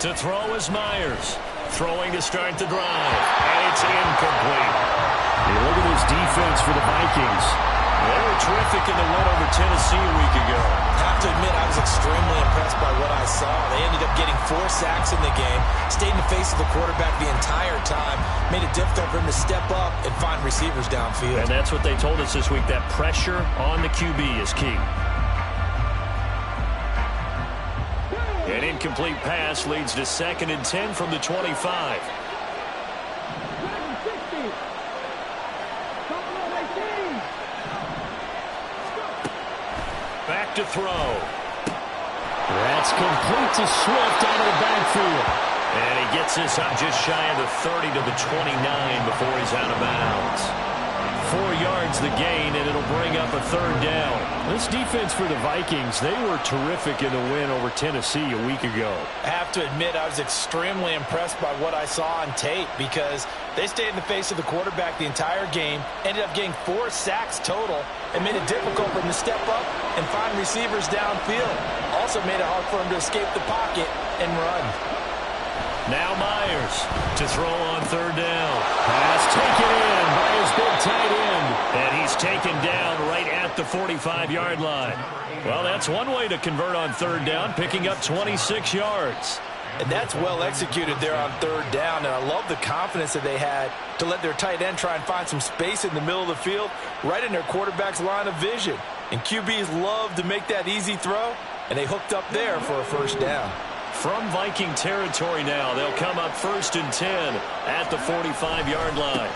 To throw is Myers. Throwing to start the drive. And it's incomplete. Hey, look at this defense for the Vikings. They were terrific in the win over Tennessee a week ago. I have to admit, I was extremely impressed by what I saw. They ended up getting 4 sacks in the game, stayed in the face of the quarterback the entire time, made it difficult for him to step up and find receivers downfield. And that's what they told us this week, that pressure on the QB is key. An incomplete pass leads to 2nd and 10 from the 25. Back to throw. That's complete to Swift out of the backfield. And he gets this up just shy of the 30 to the 29 before he's out of bounds. 4 yards the gain, and it'll bring up a 3rd down. This defense for the Vikings, they were terrific in the win over Tennessee a week ago. I have to admit, I was extremely impressed by what I saw on tape because they stayed in the face of the quarterback the entire game, ended up getting 4 sacks total, and made it difficult for him to step up and find receivers downfield. Also made it hard for him to escape the pocket and run. Now Myers to throw on 3rd down. Pass taken in by his big tight end. And he's taken down right at the 45-yard line. Well, that's one way to convert on 3rd down, picking up 26 yards. And that's well executed there on 3rd down. And I love the confidence that they had to let their tight end try and find some space in the middle of the field, right in their quarterback's line of vision. And QBs love to make that easy throw, and they hooked up there for a 1st down. From Viking territory now, they'll come up 1st and 10 at the 45-yard line.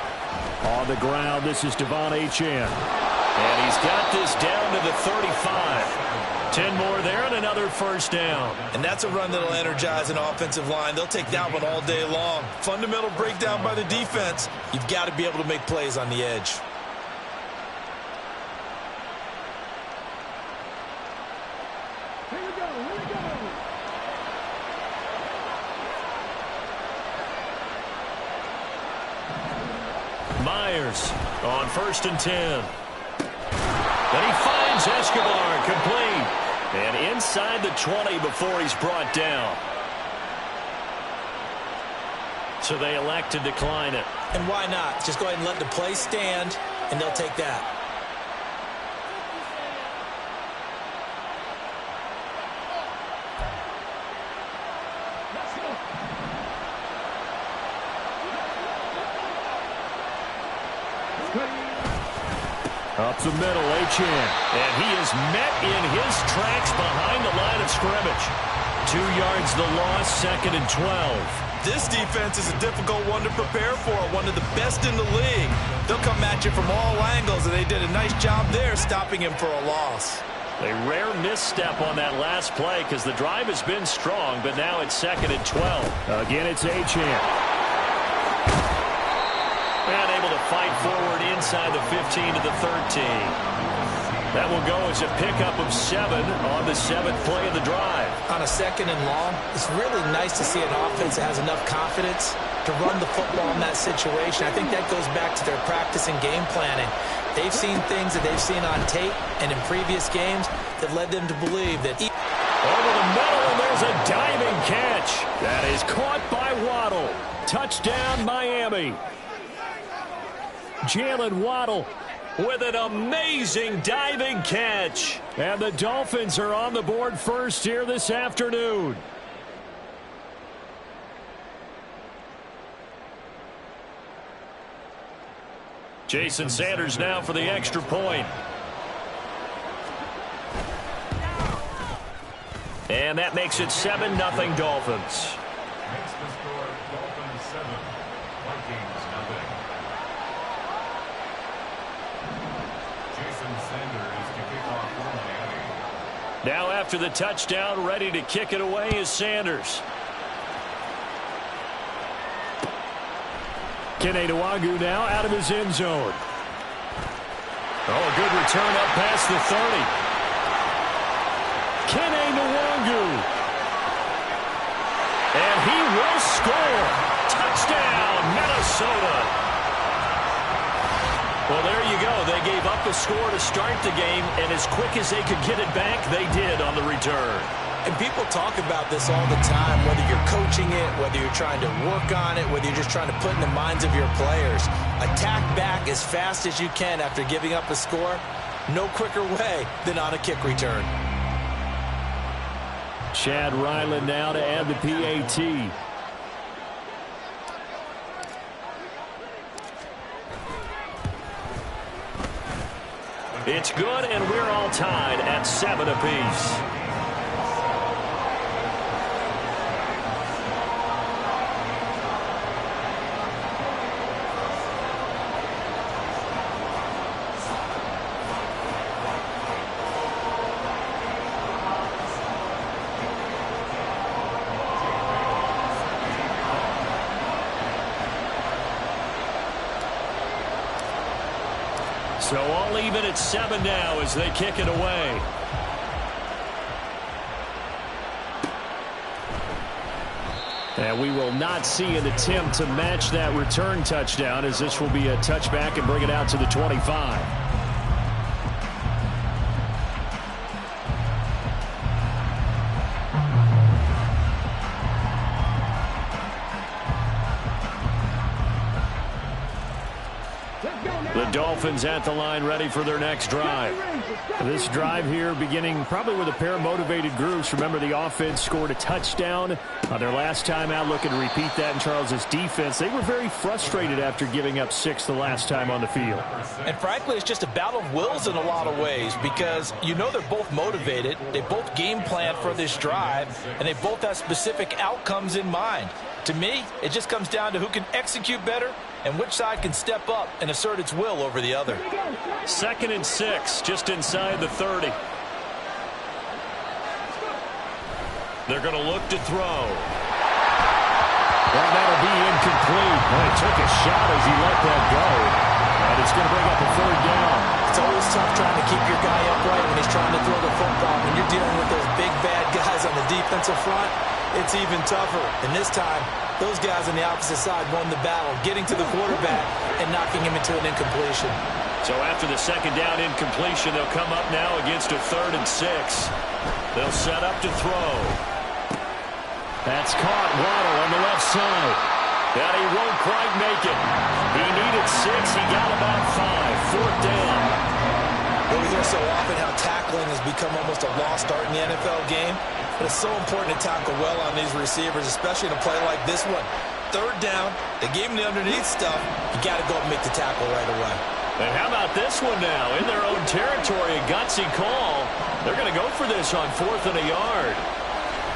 On the ground, this is Devon Achane. And he's got this down to the 35. 10 more there and another 1st down. And that's a run that'll energize an offensive line. They'll take that one all day long. Fundamental breakdown by the defense. You've got to be able to make plays on the edge. Myers on 1st and 10. Then he finds Escobar, complete. And inside the 20 before he's brought down. So they elect to decline it. And why not? Just go ahead and let the play stand, and they'll take that. Up the middle, Achane. And he is met in his tracks behind the line of scrimmage. 2 yards the loss, 2nd and 12. This defense is a difficult one to prepare for, one of the best in the league. They'll come at you from all angles, and they did a nice job there stopping him for a loss. A rare misstep on that last play because the drive has been strong, but now it's 2nd and 12. Again, it's Achane. And able to fight forward inside the 15 to the 13. That will go as a pickup of 7 on the 7th play of the drive. On a 2nd and long, it's really nice to see an offense that has enough confidence to run the football in that situation. I think that goes back to their practice and game planning. They've seen things that they've seen on tape and in previous games that led them to believe that... Over the middle, and there's a diving catch. That is caught by Waddle. Touchdown, Miami. Jalen Waddle with an amazing diving catch. And the Dolphins are on the board first here this afternoon. Jason Sanders now for the extra point. And that makes it 7-0 Dolphins. Makes the score Dolphins 7, Vikings nothing. Jason Sanders to kick off for Miami. Now after the touchdown, ready to kick it away is Sanders. Kene Nwagu now out of his end zone. Oh, a good return up past the 30. Kene Nwagu. And he will score. Touchdown, Minnesota. Well, there you go. They gave up a score to start the game, and as quick as they could get it back, they did on the return. And people talk about this all the time, whether you're coaching it, whether you're trying to work on it, whether you're just trying to put in the minds of your players. Attack back as fast as you can after giving up a score. No quicker way than on a kick return. Chad Ryland now to add the PAT. It's good, and we're all tied at 7 apiece. So all even at 7 now as they kick it away. And we will not see an attempt to match that return touchdown, as this will be a touchback and bring it out to the 25. The Dolphins at the line, ready for their next drive. This drive here beginning probably with a pair of motivated groups. Remember, the offense scored a touchdown on their last time out, looking to repeat that in Charles's defense. They were very frustrated after giving up 6 the last time on the field. And frankly, it's just a battle of wills in a lot of ways, because you know they're both motivated. They both game plan for this drive, and they both have specific outcomes in mind. To me, it just comes down to who can execute better and which side can step up and assert its will over the other. 2nd and 6, just inside the 30. They're going to look to throw. Well, that'll be incomplete. Well, he took a shot as he let that go. And it's going to bring up a 3rd down. It's always tough trying to keep your guy upright when he's trying to throw the football. When you're dealing with those big, bad guys on the defensive front, it's even tougher. And this time, those guys on the opposite side won the battle, getting to the quarterback and knocking him into an incompletion. So after the 2nd down incompletion, they'll come up now against a 3rd and 6. They'll set up to throw. That's caught. Waddle on the left side. And he won't quite make it. He needed 6. He got about 5. 4th down. Well, we hear so often how tackling has become almost a lost art in the NFL game. But it's so important to tackle well on these receivers, especially in a play like this one. 3rd down, they gave him the underneath stuff. You got to go and make the tackle right away. And how about this one now? In their own territory, a gutsy call. They're going to go for this on 4th and a yard.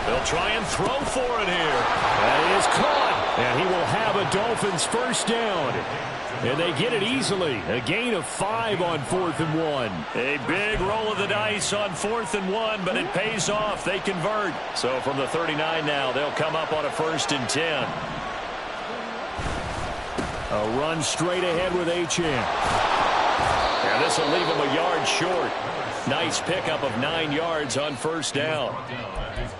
They'll try and throw for it here. That is caught. And he will have a Dolphins 1st down. And they get it easily. A gain of 5 on 4th and 1. A big roll of the dice on 4th and 1, but it pays off. They convert. So from the 39 now, they'll come up on a 1st and 10. A run straight ahead with Achane. And this will leave him a yard short. Nice pickup of 9 yards on 1st down.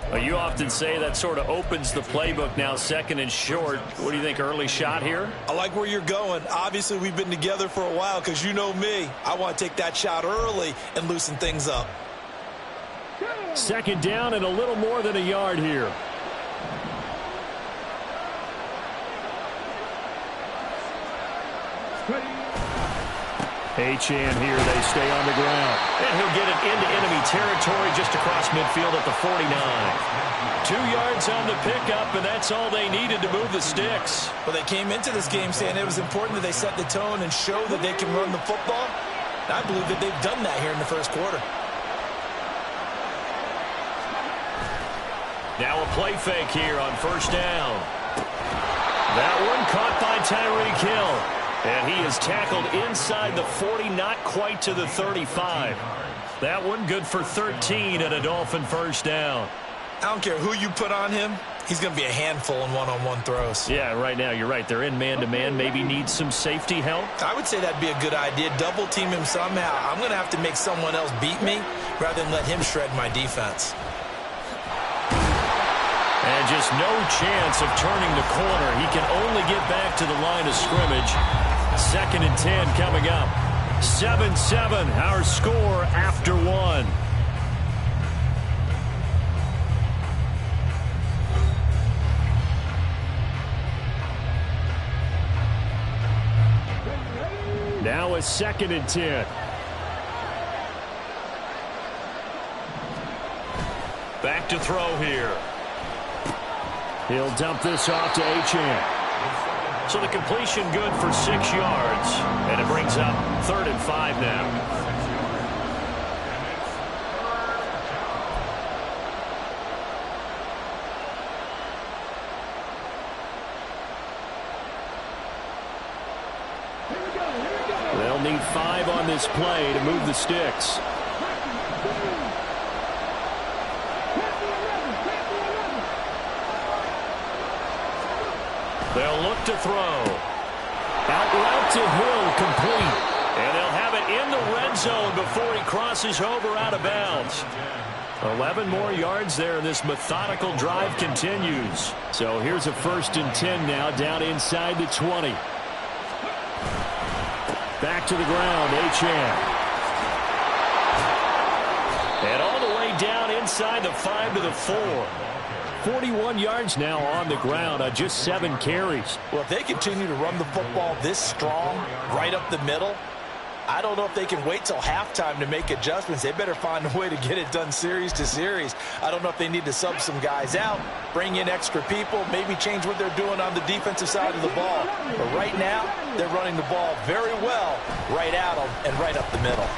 Well, you often say that sort of opens the playbook now, 2nd and short. What do you think, early shot here? I like where you're going. Obviously, we've been together for a while because you know me. I want to take that shot early and loosen things up. 2nd down and a little more than a yard here. Achane here, they stay on the ground. And he'll get it into enemy territory just across midfield at the 49. 2 yards on the pickup, and that's all they needed to move the sticks. Well, they came into this game saying it was important that they set the tone and show that they can run the football. And I believe that they've done that here in the 1st quarter. Now a play fake here on 1st down. That one caught by Tyreek Hill. And he is tackled inside the 40, not quite to the 35. That one good for 13 and a Dolphin 1st down. I don't care who you put on him. He's going to be a handful in one-on-one throws. Yeah, right now you're right. They're in man-to-man. Maybe need some safety help. I would say that'd be a good idea. Double team him somehow. I'm going to have to make someone else beat me rather than let him shred my defense. And just no chance of turning the corner. He can only get back to the line of scrimmage. 2nd and 10 coming up. 7-7, our score after 1. Now a 2nd and 10. Back to throw here. He'll dump this off to Achane. So the completion good for 6 yards. And it brings up 3rd and 5 now. They'll need 5 on this play to move the sticks. They'll look to throw. Out route to Hill, complete. And they'll have it in the red zone before he crosses over out of bounds. 11 more yards there, and this methodical drive continues. So here's a 1st and 10 now, down inside the 20. Back to the ground, Achane. And all the way down inside the 5 to the 4. 41 yards now on the ground on just 7 carries. Well, if they continue to run the football this strong, right up the middle, I don't know if they can wait till halftime to make adjustments. They better find a way to get it done series to series. I don't know if they need to sub some guys out, bring in extra people, maybe change what they're doing on the defensive side of the ball. But right now, they're running the ball very well right at them and right up the middle.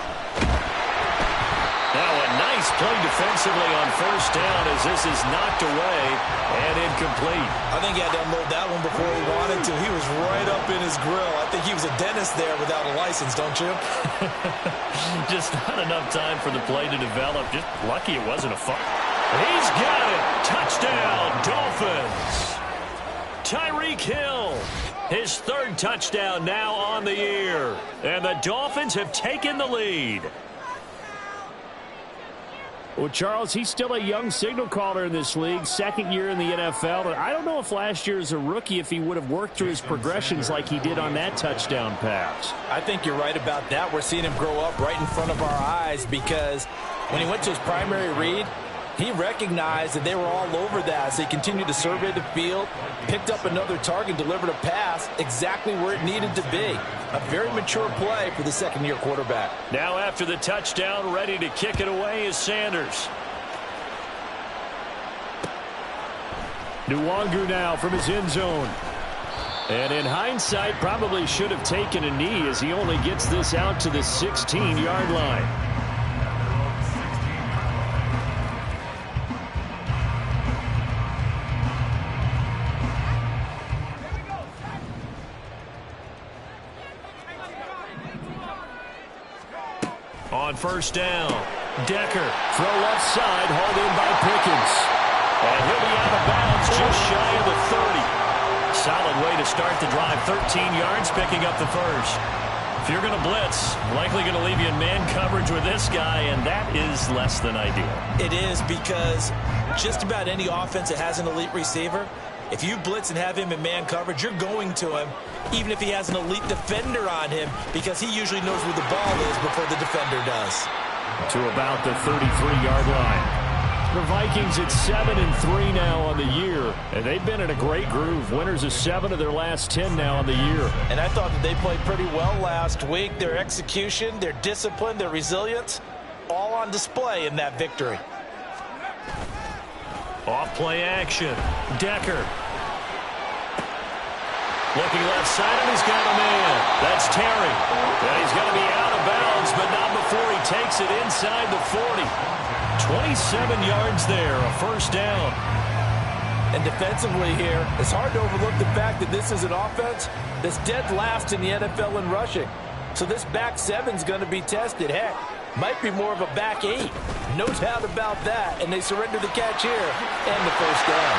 Now a nice play defensively on 1st down as this is knocked away and incomplete. I think he had to unload that one before he wanted to. He was right up in his grill. I think he was a dentist there without a license, don't you? Just not enough time for the play to develop. Just lucky it wasn't a fumble. He's got it. Touchdown, Dolphins. Tyreek Hill. His 3rd touchdown now on the year. And the Dolphins have taken the lead. Well, Charles, he's still a young signal caller in this league, 2nd year in the NFL. And I don't know if last year as a rookie if he would have worked through his progressions like he did on that touchdown pass. I think you're right about that. We're seeing him grow up right in front of our eyes because when he went to his primary read, he recognized that they were all over that. So he continued to survey the field, picked up another target, delivered a pass exactly where it needed to be. A very mature play for the 2nd-year quarterback. Now after the touchdown, ready to kick it away is Sanders. Nwangu now from his end zone. And in hindsight, probably should have taken a knee as he only gets this out to the 16-yard line. On 1st down, Decker. Throw left side, hauled in by Pickens. And he'll be out of bounds just shy of the 30. Solid way to start the drive. 13 yards, picking up the 1st. If you're going to blitz, likely going to leave you in man coverage with this guy, and that is less than ideal. It is because just about any offense that has an elite receiver, if you blitz and have him in man coverage, you're going to him, even if he has an elite defender on him, because he usually knows where the ball is before the defender does. To about the 33-yard line. The Vikings at 7-3 now on the year, and they've been in a great groove. Winners of 7 of their last 10 now on the year. And I thought that they played pretty well last week. Their execution, their discipline, their resilience, all on display in that victory. Off play action. Decker. Looking left side, and he's got a man. That's Terry. And he's going to be out of bounds, but not before he takes it inside the 40. 27 yards there, a 1st down. And defensively here, it's hard to overlook the fact that this is an offense that's dead last in the NFL in rushing. So this back 7's going to be tested. Heck, might be more of a back 8. No doubt about that. And they surrender the catch here and the 1st down.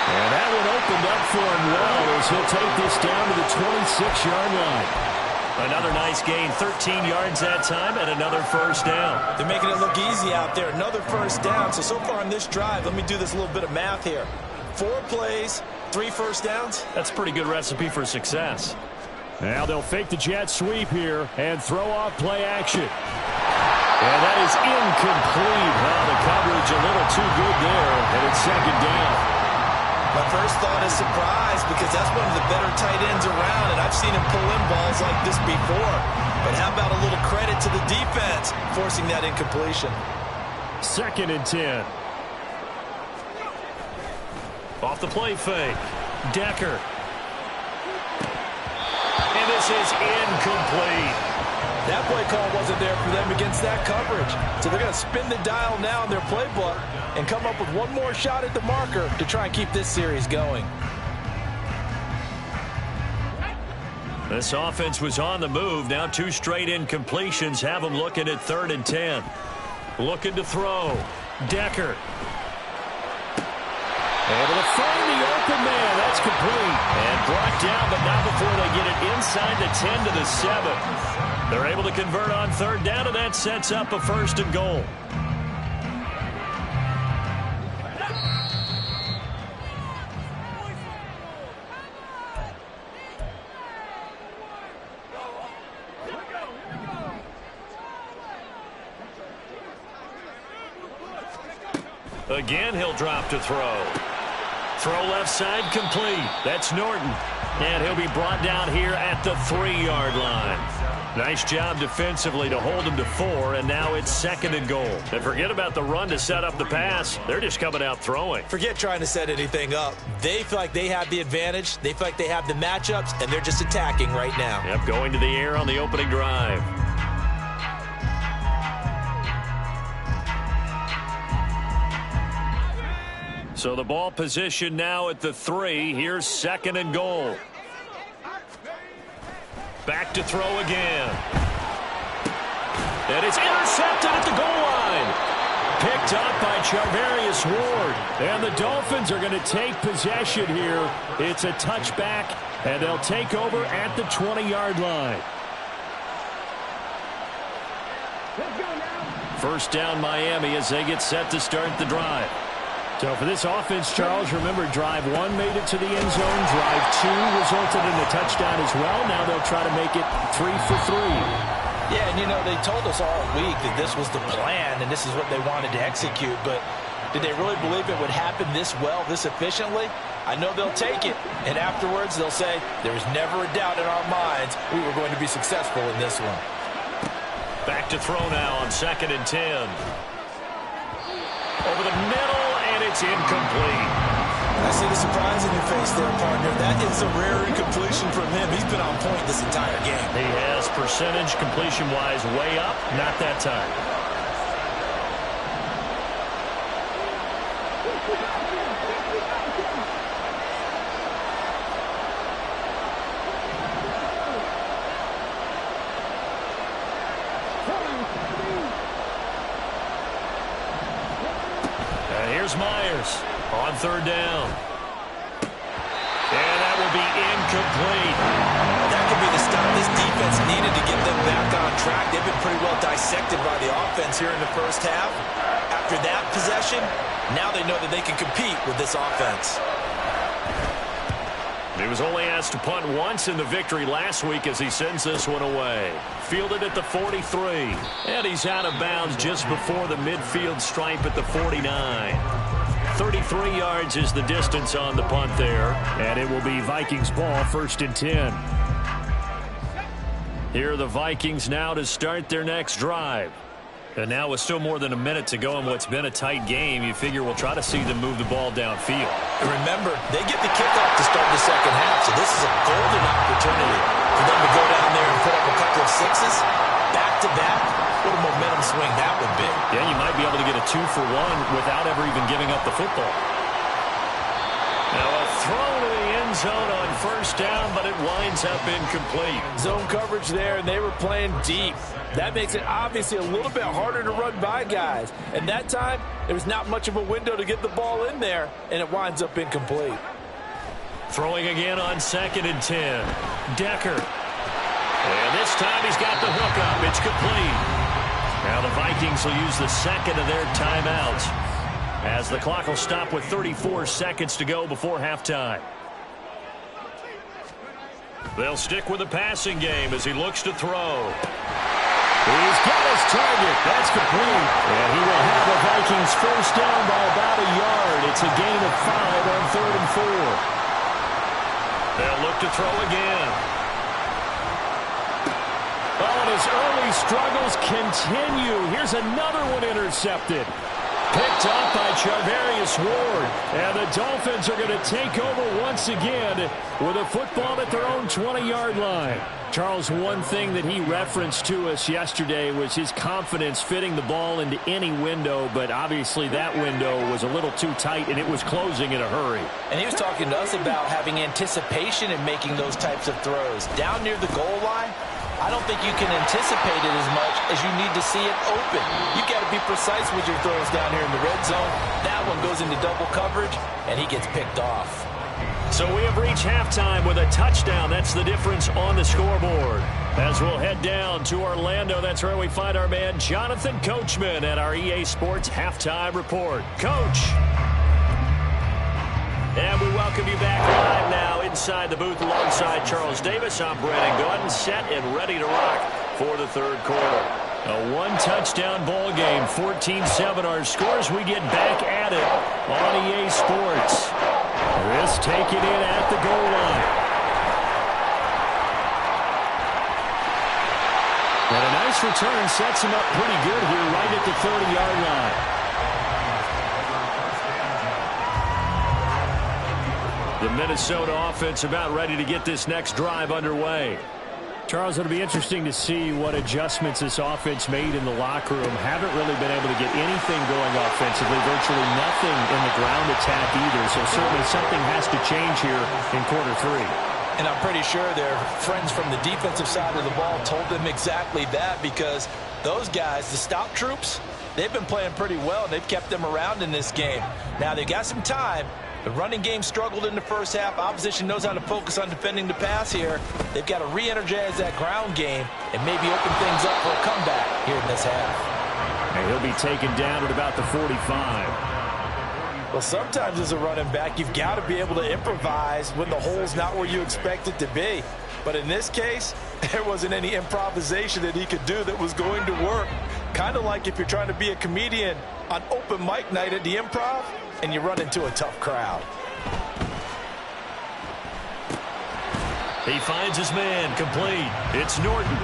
And that one opened up for him well as he'll take this down to the 26-yard line. Another nice gain, 13 yards that time, and another 1st down. They're making it look easy out there. Another 1st down. So far on this drive, let me do this little bit of math here. 4 plays, 3 1st downs. That's a pretty good recipe for success. Now they'll fake the jet sweep here and throw off play action. And that is incomplete. Well, the coverage a little too good there, and it's 2nd down. My first thought is surprise because that's one of the better tight ends around, and I've seen him pull in balls like this before. But how about a little credit to the defense forcing that incompletion? 2nd and 10. Off the play fake. Decker. And this is incomplete. That play call wasn't there for them against that coverage. So they're going to spin the dial now in their playbook and come up with one more shot at the marker to try and keep this series going. This offense was on the move. Now 2 straight incompletions have them looking at 3rd and 10. Looking to throw. Decker. Able to find the open man. That's complete. And brought down, but not before they get it inside the 10 to the 7. They're able to convert on 3rd down, and that sets up a 1st and goal. Again, he'll drop to throw. Throw left side complete. That's Norton. And he'll be brought down here at the 3-yard line. Nice job defensively to hold him to 4, and now it's 2nd and goal. And forget about the run to set up the pass. They're just coming out throwing. Forget trying to set anything up. They feel like they have the advantage. They feel like they have the matchups, and they're just attacking right now. Yep, going to the air on the opening drive. So the ball position now at the 3. Here's 2nd and goal. Back to throw again. And it's intercepted at the goal line. Picked up by Charvarius Ward. And the Dolphins are going to take possession here. It's a touchback, and they'll take over at the 20-yard line. First down Miami as they get set to start the drive. So for this offense, Charles, remember, drive 1 made it to the end zone. Drive 2 resulted in a touchdown as well. Now they'll try to make it 3 for 3. Yeah, and you know, they told us all week that this was the plan and this is what they wanted to execute. But did they really believe it would happen this well, this efficiently? I know they'll take it. And afterwards, they'll say, there was never a doubt in our minds we were going to be successful in this one. Back to throw now on 2nd and 10. Over the middle. It's incomplete. I see the surprise in your face there, partner. That is a rare incompletion from him. He's been on point this entire game. He has percentage completion-wise way up. Not that time. Myers on 3rd down. And that will be incomplete. That could be the stop this defense needed to get them back on track. They've been pretty well dissected by the offense here in the first half. After that possession, now they know that they can compete with this offense. He was only asked to punt once in the victory last week as he sends this one away. Fielded at the 43. And he's out of bounds just before the midfield stripe at the 49. 33 yards is the distance on the punt there. And it will be Vikings ball, 1st and 10. Here are the Vikings now to start their next drive. And now with still more than a minute to go in what's been a tight game, you figure we'll try to see them move the ball downfield. And remember, they get the kickoff to start the second half, so this is a golden opportunity for them to go down there and put up a couple of sixes, back-to-back. What a momentum swing that would be. Yeah, you might be able to get a 2-for-1 without ever even giving up the football. Now a throw to the end zone on 1st down, but it winds up incomplete. Zone coverage there, and they were playing deep. That makes it obviously a little bit harder to run by guys. And that time, there's not much of a window to get the ball in there, and it winds up incomplete. Throwing again on 2nd and 10. Decker. And this time he's got the hook up. It's complete. Now the Vikings will use the 2nd of their timeouts as the clock will stop with 34 seconds to go before halftime. They'll stick with the passing game as he looks to throw. He's got his target. That's complete. And he will have the Vikings first down by about a yard. It's a gain of 5 on 3rd and 4. They'll look to throw again. Oh, and his early struggles continue. Here's another one intercepted. Picked off by Charvarius Ward. And the Dolphins are going to take over once again with a football at their own 20-yard line. Charles, one thing that he referenced to us yesterday was his confidence fitting the ball into any window, but obviously that window was a little too tight, and it was closing in a hurry. And he was talking to us about having anticipation in making those types of throws. Down near the goal line, I don't think you can anticipate it as much as you need to see it open. You've got to be precise with your throws down here in the red zone. That one goes into double coverage, and he gets picked off. So we have reached halftime with a touchdown. That's the difference on the scoreboard. As we'll head down to Orlando, that's where we find our man Jonathan Coachman at our EA Sports Halftime Report. Coach. And we welcome you back live now inside the booth alongside Charles Davis. I'm Brandon Gordon, set and ready to rock for the third quarter. A one-touchdown ball game, 14-7 our scores. We get back at it on EA Sports. This taken in at the goal line. And a nice return sets him up pretty good here right at the 30-yard line. The Minnesota offense about ready to get this next drive underway. Charles, it'll be interesting to see what adjustments this offense made in the locker room. Haven't really been able to get anything going offensively, virtually nothing in the ground attack either. So certainly something has to change here in quarter 3. And I'm pretty sure their friends from the defensive side of the ball told them exactly that, because those guys, the stop troops, they've been playing pretty well, and they've kept them around in this game. Now, they've got some time. The running game struggled in the first half. Opposition knows how to focus on defending the pass here. They've got to re-energize that ground game and maybe open things up for a comeback here in this half. And he'll be taken down at about the 45. Well, sometimes as a running back, you've got to be able to improvise when the hole's not where you expect it to be. But in this case, there wasn't any improvisation that he could do that was going to work. Kind of like if you're trying to be a comedian on open mic night at the Improv and you run into a tough crowd. He finds his man complete. It's Norton.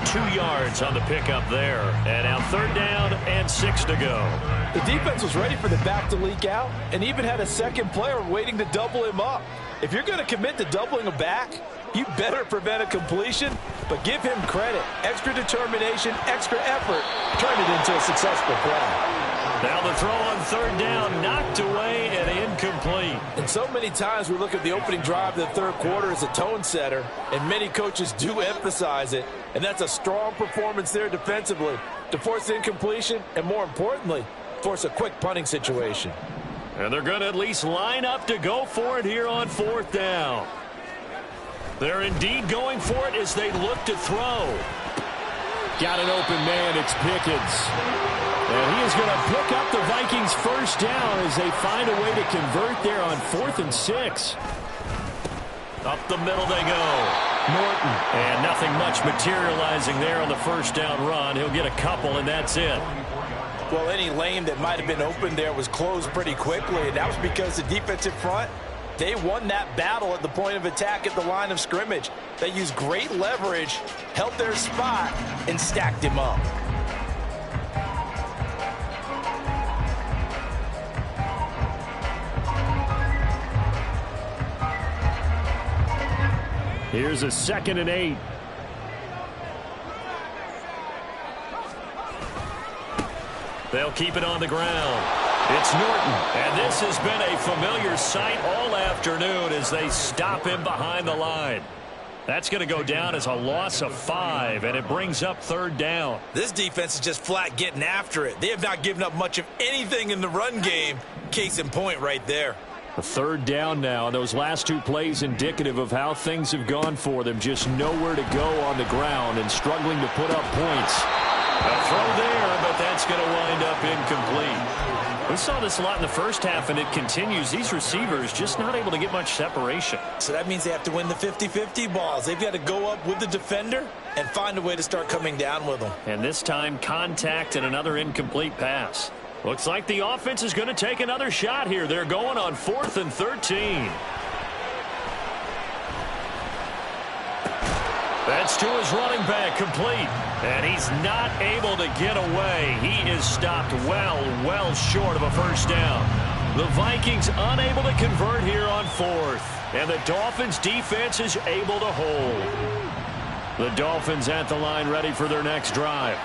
2 yards on the pickup there. And now 3rd down and 6 to go. The defense was ready for the back to leak out and even had a second player waiting to double him up. If you're going to commit to doubling a back, you better prevent a completion, but give him credit. Extra determination, extra effort, turn it into a successful play. Now the throw on 3rd down, knocked away and incomplete. And so many times we look at the opening drive of the third quarter as a tone setter, and many coaches do emphasize it, and that's a strong performance there defensively to force incompletion and, more importantly, force a quick punting situation. And they're going to at least line up to go for it here on 4th down. They're indeed going for it as they look to throw. Got an open man. It's Pickens. And he is going to pick up the Vikings first down as they find a way to convert there on 4th and 6. Up the middle they go. Norton. And nothing much materializing there on the first down run. He'll get a couple, and that's it. Well, any lane that might have been open there was closed pretty quickly, and that was because the defensive front, they won that battle at the point of attack at the line of scrimmage. They used great leverage, held their spot, and stacked him up. Here's a 2nd and 8. They'll keep it on the ground. It's Norton, and this has been a familiar sight all afternoon as they stop him behind the line. That's going to go down as a loss of 5, and it brings up 3rd down. This defense is just flat getting after it. They have not given up much of anything in the run game. Case in point right there. A 3rd down now. Those last 2 plays indicative of how things have gone for them. Just nowhere to go on the ground and struggling to put up points. A throw there, but that's going to wind up incomplete. We saw this a lot in the first half, and it continues. These receivers just not able to get much separation. So that means they have to win the 50-50 balls. They've got to go up with the defender and find a way to start coming down with them. And this time, contact and another incomplete pass. Looks like the offense is going to take another shot here. They're going on 4th and 13. That's to his running back, complete. And he's not able to get away. He is stopped well short of a first down. The Vikings unable to convert here on 4th. And the Dolphins defense is able to hold. The Dolphins at the line ready for their next drive.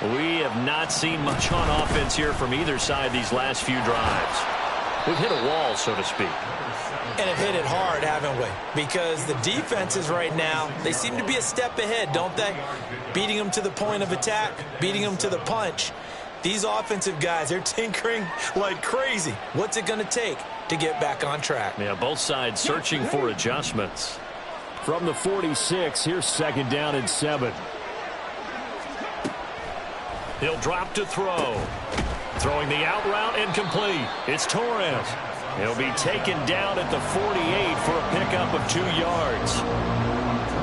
We have not seen much on offense here from either side these last few drives. We've hit a wall, so to speak. And have hit it hard, haven't we? Because the defenses right now, they seem to be a step ahead, don't they? Beating them to the point of attack, beating them to the punch. These offensive guys, they're tinkering like crazy. What's it going to take to get back on track? Yeah, both sides searching for adjustments. From the 46, here's 2nd down and 7. He'll drop to throw. Throwing the out route incomplete. It's Torres. He'll be taken down at the 48 for a pickup of 2 yards.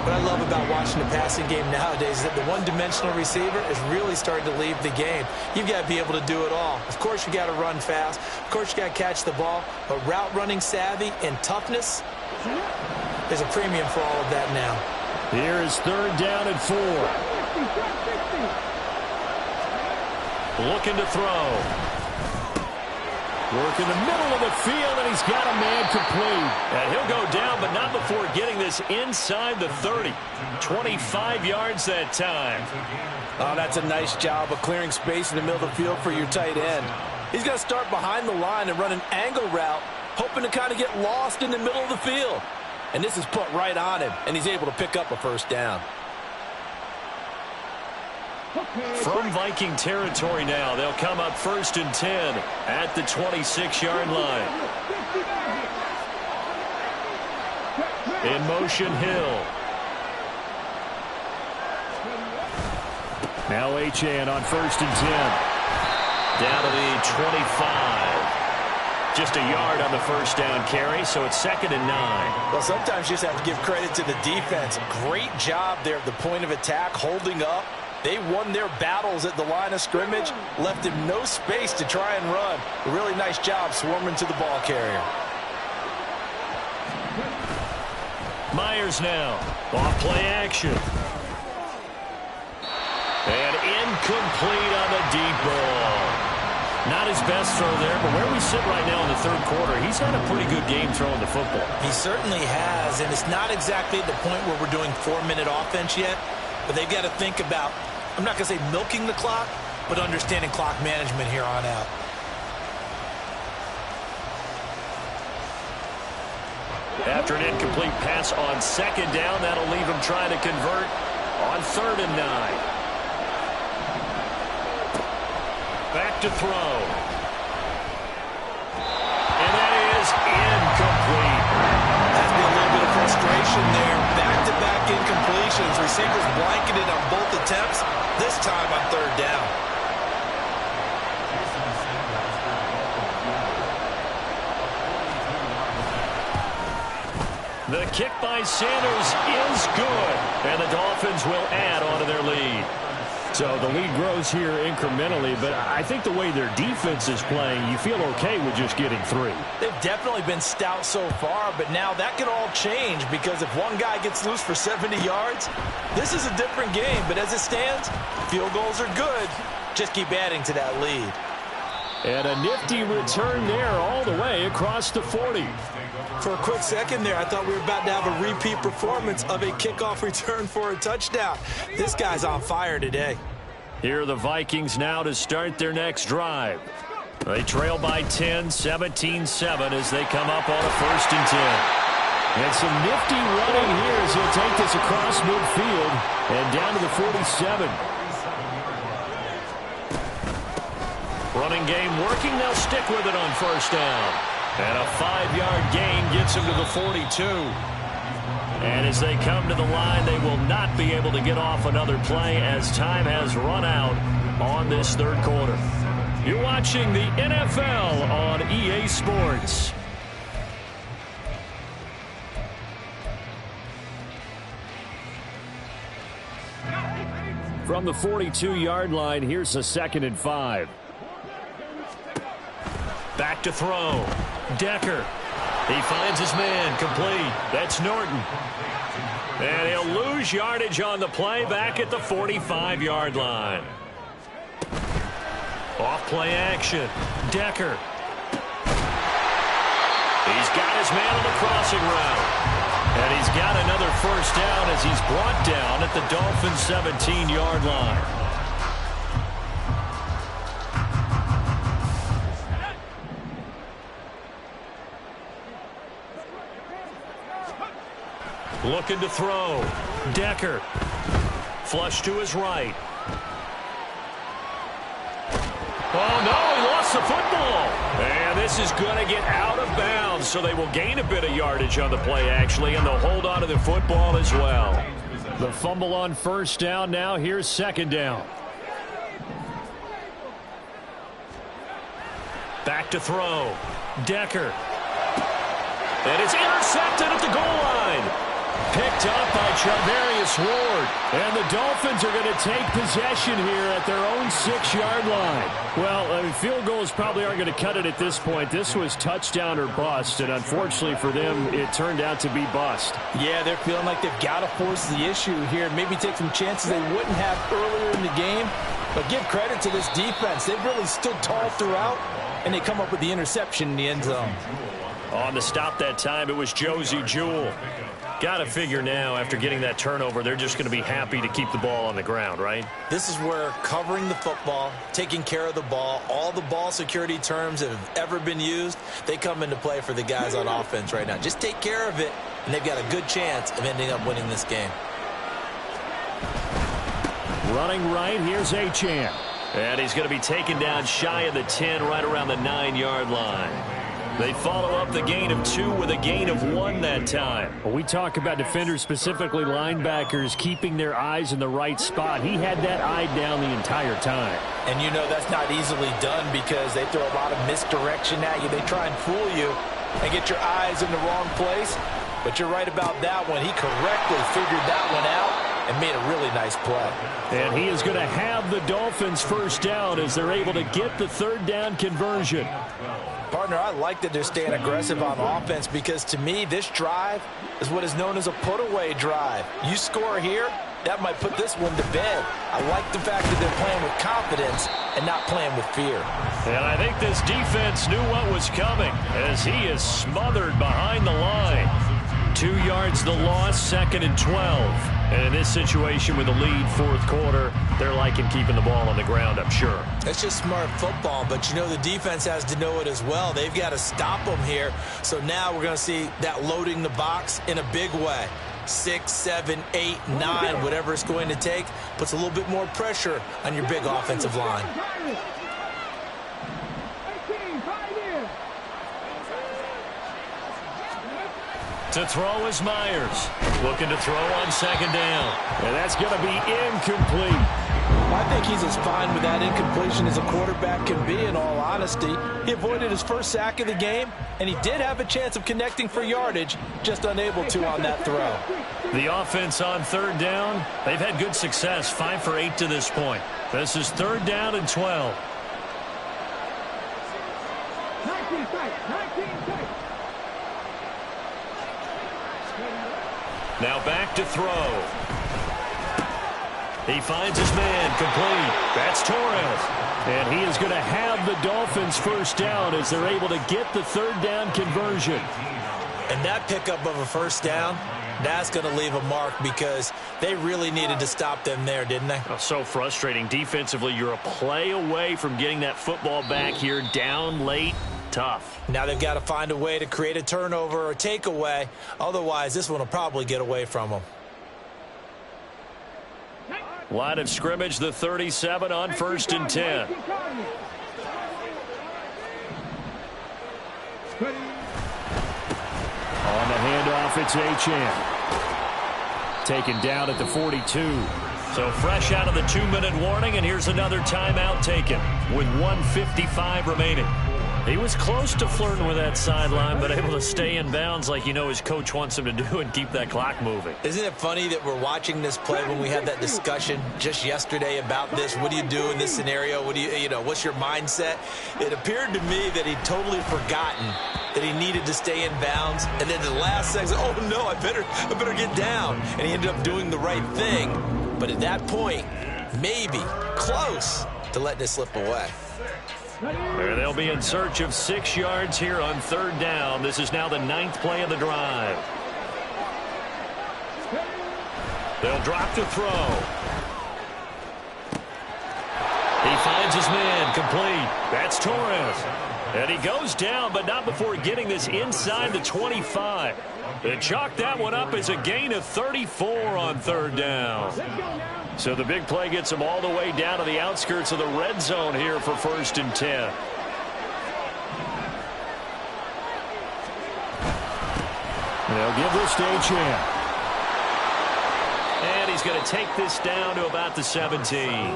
What I love about watching the passing game nowadays is that the one-dimensional receiver is really starting to leave the game. You've got to be able to do it all. Of course, you got to run fast. Of course, you got to catch the ball. But route running savvy and toughness, there's a premium for all of that now. Here is 3rd down and 4. Looking to throw. Work in the middle of the field, and he's got a man complete. And he'll go down, but not before getting this inside the 30. 25 yards that time. Oh, that's a nice job of clearing space in the middle of the field for your tight end. He's going to start behind the line and run an angle route, hoping to kind of get lost in the middle of the field. And this is put right on him, and he's able to pick up a first down. From Viking territory now, they'll come up 1st and 10 at the 26-yard line. In motion, Hill. Now Achane on 1st and 10. Down to the 25. Just a yard on the first down carry, so it's 2nd and 9. Well, sometimes you just have to give credit to the defense. Great job there at the point of attack, holding up. They won their battles at the line of scrimmage, left him no space to try and run. A really nice job swarming to the ball carrier. Myers now, off play action. And incomplete on the deep ball. Not his best throw there, but where we sit right now in the 3rd quarter, he's had a pretty good game throwing the football. He certainly has, and it's not exactly at the point where we're doing 4-minute offense yet, but they've got to think about, I'm not going to say milking the clock, but understanding clock management here on out. After an incomplete pass on 2nd down, that'll leave him trying to convert on 3rd and 9. Back to throw. And that is incomplete. Has been a little bit of frustration there. Back-to-back incompletions. Receivers blanketed on both attempts, this time on 3rd down. The kick by Sanders is good, and the Dolphins will add on to their lead. So the lead grows here incrementally, but I think the way their defense is playing, you feel okay with just getting 3. They've definitely been stout so far, but now that can all change because if one guy gets loose for 70 yards, this is a different game. But as it stands, field goals are good. Just keep adding to that lead. And a nifty return there all the way across the 40. For a quick second there, I thought we were about to have a repeat performance of a kickoff return for a touchdown. This guy's on fire today. Here are the Vikings now to start their next drive. They trail by 10, 17-7 as they come up on a 1st and 10. And some nifty running here as he'll take this across midfield and down to the 47. Running game working. They'll stick with it on 1st down. And a 5-yard gain gets him to the 42. And as they come to the line, they will not be able to get off another play as time has run out on this third quarter. You're watching the NFL on EA Sports. From the 42-yard line, here's a 2nd and 5. Back to throw. Decker. He finds his man, complete. That's Norton. And he'll lose yardage on the play back at the 45-yard line. Off-play action. Decker. He's got his man on the crossing route. And he's got another first down as he's brought down at the Dolphins' 17-yard line. Looking to throw. Decker. Flush to his right. Oh, no, he lost the football. And this is going to get out of bounds, so they will gain a bit of yardage on the play, actually, and they'll hold on to the football as well. The fumble on first down now. Here's 2nd down. Back to throw. Decker. And it's intercepted at the goal line. Picked up by Charvarius Ward. And the Dolphins are going to take possession here at their own 6-yard line. Well, field goals probably aren't going to cut it at this point. This was touchdown or bust, and unfortunately for them, it turned out to be bust. Yeah, they're feeling like they've got to force the issue here. Maybe take some chances they wouldn't have earlier in the game. But give credit to this defense. They've really stood tall throughout, and they come up with the interception in the end zone. On the stop that time, it was Josie Jewell. Got to figure now, after getting that turnover, they're just going to be happy to keep the ball on the ground, right? This is where covering the football, taking care of the ball, all the ball security terms that have ever been used, they come into play for the guys on offense right now. Just take care of it, and they've got a good chance of ending up winning this game. Running right, here's Achane. And he's going to be taken down shy of the 10, right around the 9-yard line. They follow up the gain of 2 with a gain of 1 that time. Well, we talk about defenders, specifically linebackers, keeping their eyes in the right spot. He had that eye down the entire time. And you know that's not easily done because they throw a lot of misdirection at you. They try and fool you and get your eyes in the wrong place. But you're right about that one. He correctly figured that one out and made a really nice play. And he is going to have the Dolphins first down as they're able to get the 3rd down conversion. Partner, I like that they're staying aggressive on offense because, to me, this drive is what is known as a put-away drive. You score here, that might put this one to bed. I like the fact that they're playing with confidence and not playing with fear. And I think this defense knew what was coming as he is smothered behind the line. 2 yards the loss, 2nd and 12. And in this situation with the lead 4th quarter, they're liking keeping the ball on the ground, I'm sure. It's just smart football, but you know the defense has to know it as well. They've got to stop them here. So now we're going to see that loading the box in a big way. 6, 7, 8, 9, whatever it's going to take, puts a little bit more pressure on your big offensive line. To throw is Myers. Looking to throw on 2nd down. And that's going to be incomplete. I think he's as fine with that incompletion as a quarterback can be, in all honesty. He avoided his first sack of the game, and he did have a chance of connecting for yardage, just unable to on that throw. The offense on 3rd down, they've had good success, 5 for 8 to this point. This is 3rd down and 12. Now back to throw. He finds his man, complete. That's Torres. And he is going to have the Dolphins first down as they're able to get the 3rd down conversion. And that pickup of a first down, that's going to leave a mark because they really needed to stop them there, didn't they? Oh, so frustrating. Defensively, you're a play away from getting that football back here, down late. Tough. Now they've got to find a way to create a turnover or takeaway. Otherwise, this one will probably get away from them. Line of scrimmage, the 37 on 1st and 10. On the handoff, it's Achane. taken down at the 42. So fresh out of the 2-minute warning, and here's another timeout taken with 1:55 remaining. He was close to flirting with that sideline, but able to stay in bounds like his coach wants him to do and keep that clock moving. Isn't it funny that we're watching this play when we had that discussion just yesterday about this? What do you do in this scenario? What do what's your mindset? It appeared to me that he'd totally forgotten that he needed to stay in bounds, and then the last second, oh no, I better get down. And he ended up doing the right thing. But at that point, maybe close to letting it slip away. And they'll be in search of 6 yards here on 3rd down. This is now the 9th play of the drive. They'll drop to throw. He finds his man, complete. That's Torres. And he goes down, but not before getting this inside the 25. They chalk that one up as a gain of 34 on 3rd down. So the big play gets them all the way down to the outskirts of the red zone here for 1st and 10. They'll give this to a chance. And he's going to take this down to about the 17.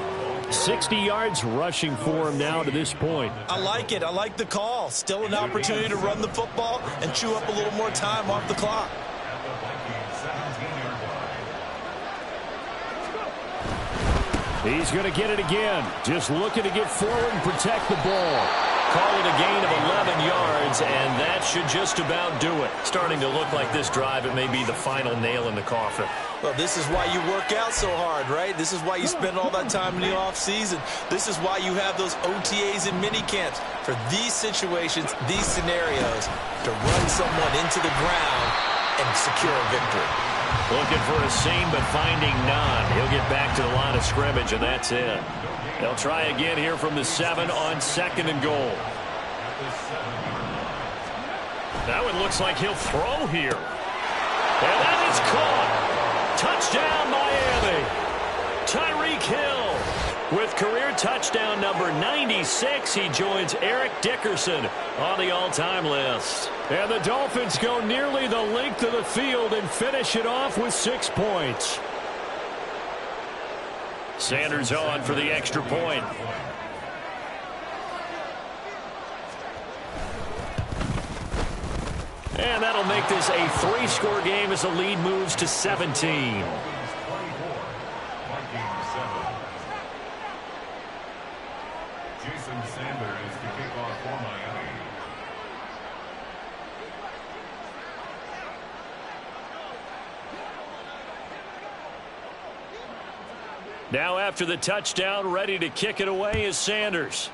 60 yards rushing for him now to this point. I like it. I like the call. Still an opportunity to run the football and chew up a little more time off the clock. He's going to get it again. Just looking to get forward and protect the ball. Call it a gain of 11 yards, and that should just about do it. Starting to look like this drive, it may be the final nail in the coffin. Well, this is why you work out so hard, right? This is why you spend all that time in the offseason. This is why you have those OTAs and mini camps. For these situations, these scenarios, to run someone into the ground and secure a victory. Looking for a seam, but finding none. He'll get back to the line of scrimmage, and that's it. They'll try again here from the 7 on 2nd and goal. That one looks like he'll throw here. And that is caught. Touchdown, Miami. Tyreek Hill with career touchdown number 96. He joins Eric Dickerson on the all-time list. And the Dolphins go nearly the length of the field and finish it off with 6 points. Sanders on for the extra point. And that'll make this a 3-score game as the lead moves to 17. Now after the touchdown, ready to kick it away is Sanders.